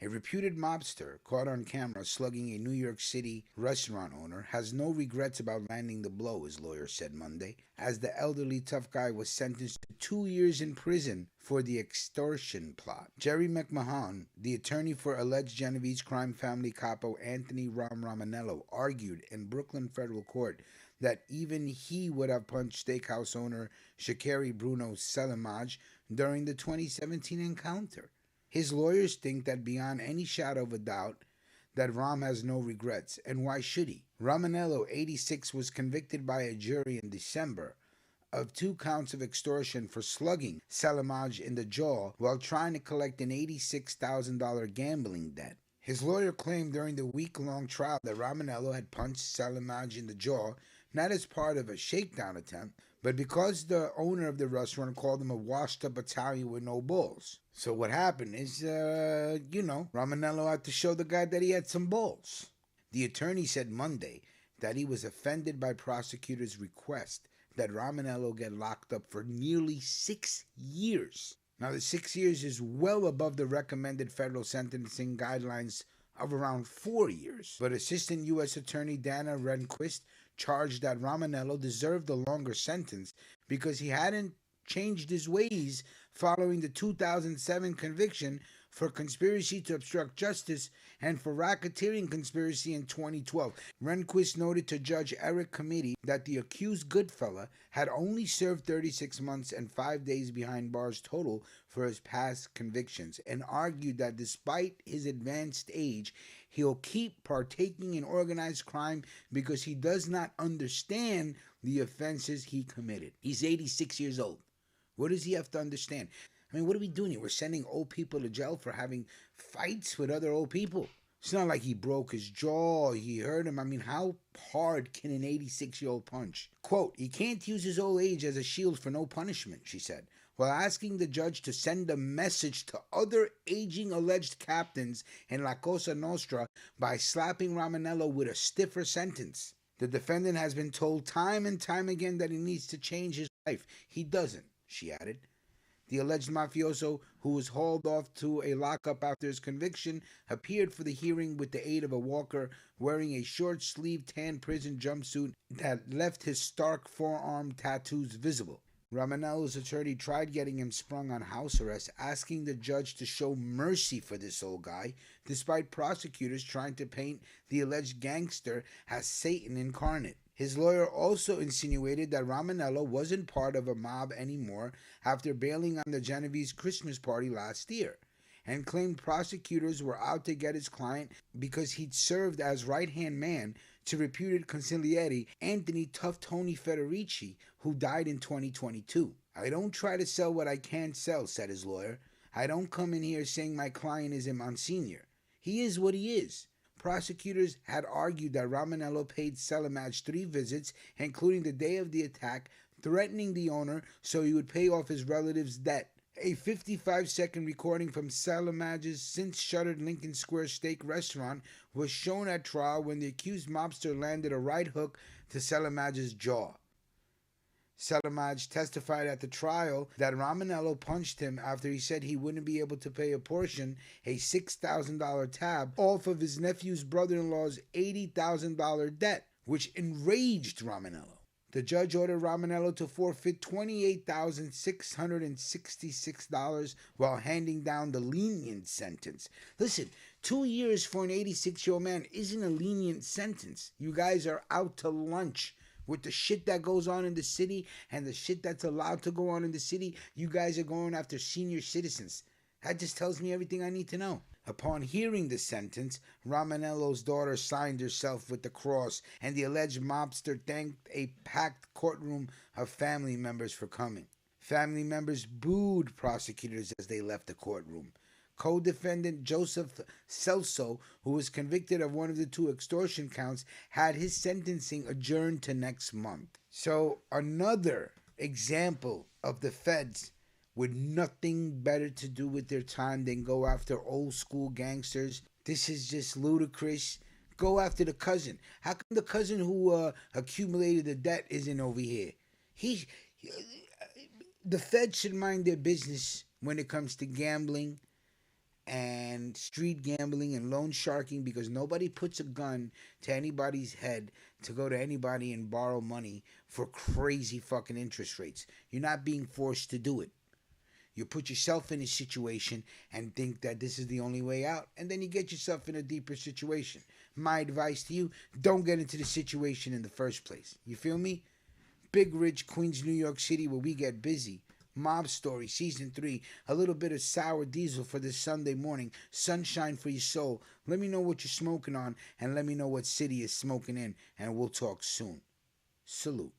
A reputed mobster caught on camera slugging a New York City restaurant owner has no regrets about landing the blow, his lawyer said Monday, as the elderly tough guy was sentenced to 2 years in prison for the extortion plot. Jerry McMahon, the attorney for alleged Genovese crime family capo Anthony Romanello, argued in Brooklyn federal court that even he would have punched steakhouse owner Sha'Carri Bruno Salamaj during the 2017 encounter. His lawyers think that beyond any shadow of a doubt that Ram has no regrets, and why should he? Romanello, 86, was convicted by a jury in December of 2 counts of extortion for slugging Salamaj in the jaw while trying to collect an $86,000 gambling debt. His lawyer claimed during the week-long trial that Romanello had punched Salamaj in the jaw not as part of a shakedown attempt, but because the owner of the restaurant called him a washed-up Italian with no balls. So what happened is, Romanello had to show the guy that he had some balls. The attorney said Monday that he was offended by prosecutors' request that Romanello get locked up for nearly 6 years. Now, the 6 years is well above the recommended federal sentencing guidelines of around 4 years. But Assistant U.S. Attorney Dana Rehnquist charged that Romanello deserved a longer sentence because he hadn't changed his ways following the 2007 conviction for conspiracy to obstruct justice and for racketeering conspiracy in 2012. Rehnquist noted to Judge Eric Committee that the accused Goodfella had only served 36 months and 5 days behind bars total for his past convictions, and argued that despite his advanced age, he'll keep partaking in organized crime because he does not understand the offenses he committed. He's 86 years old. What does he have to understand? I mean, what are we doing here? We're sending old people to jail for having fights with other old people. It's not like he broke his jaw, he hurt him. I mean, how hard can an 86-year-old punch? Quote, he can't use his old age as a shield for no punishment, she said, while asking the judge to send a message to other aging alleged captains in La Cosa Nostra by slapping Romanello with a stiffer sentence. The defendant has been told time and time again that he needs to change his life. He doesn't, she added. The alleged mafioso, who was hauled off to a lockup after his conviction, appeared for the hearing with the aid of a walker wearing a short-sleeved tan prison jumpsuit that left his stark forearm tattoos visible. Romanello's attorney tried getting him sprung on house arrest, asking the judge to show mercy for this old guy, despite prosecutors trying to paint the alleged gangster as Satan incarnate. His lawyer also insinuated that Romanello wasn't part of a mob anymore after bailing on the Genovese Christmas party last year, and claimed prosecutors were out to get his client because he'd served as right-hand man to reputed consigliere Anthony Tough Tony Federici, who died in 2022. I don't try to sell what I can't sell, said his lawyer. I don't come in here saying my client is a Monsignor. He is what he is. Prosecutors had argued that Romanello paid Salamaj 3 visits, including the day of the attack, threatening the owner so he would pay off his relative's debt. A 55-second recording from Salamaj's since-shuttered Lincoln Square steak restaurant was shown at trial when the accused mobster landed a right hook to Salamaj's jaw. Salamaj testified at the trial that Romanello punched him after he said he wouldn't be able to pay a portion, a $6,000 tab, off of his nephew's brother-in-law's $80,000 debt, which enraged Romanello. The judge ordered Romanello to forfeit $28,666 while handing down the lenient sentence. Listen, 2 years for an 86-year-old man isn't a lenient sentence. You guys are out to lunch. With the shit that goes on in the city and the shit that's allowed to go on in the city, you guys are going after senior citizens. That just tells me everything I need to know. Upon hearing the sentence, Romanello's daughter signed herself with the cross, and the alleged mobster thanked a packed courtroom of family members for coming. Family members booed prosecutors as they left the courtroom. Co-defendant Joseph Celso, who was convicted of one of the 2 extortion counts, had his sentencing adjourned to next month. So another example of the feds with nothing better to do with their time than go after old school gangsters. This is just ludicrous. Go after the cousin. How come the cousin who accumulated the debt isn't over here? The feds should mind their business when it comes to gambling and street gambling and loan sharking, because nobody puts a gun to anybody's head to go to anybody and borrow money for crazy fucking interest rates. You're not being forced to do it. You put yourself in a situation and think that this is the only way out, and then you get yourself in a deeper situation. My advice to you, don't get into the situation in the first place. You feel me? Big Rich, Queens, New York City, where we get busy. Mob Story, Season 3. A little bit of sour diesel for this Sunday morning. Sunshine for your soul. Let me know what you're smoking on, and let me know what city is smoking in, and we'll talk soon. Salute.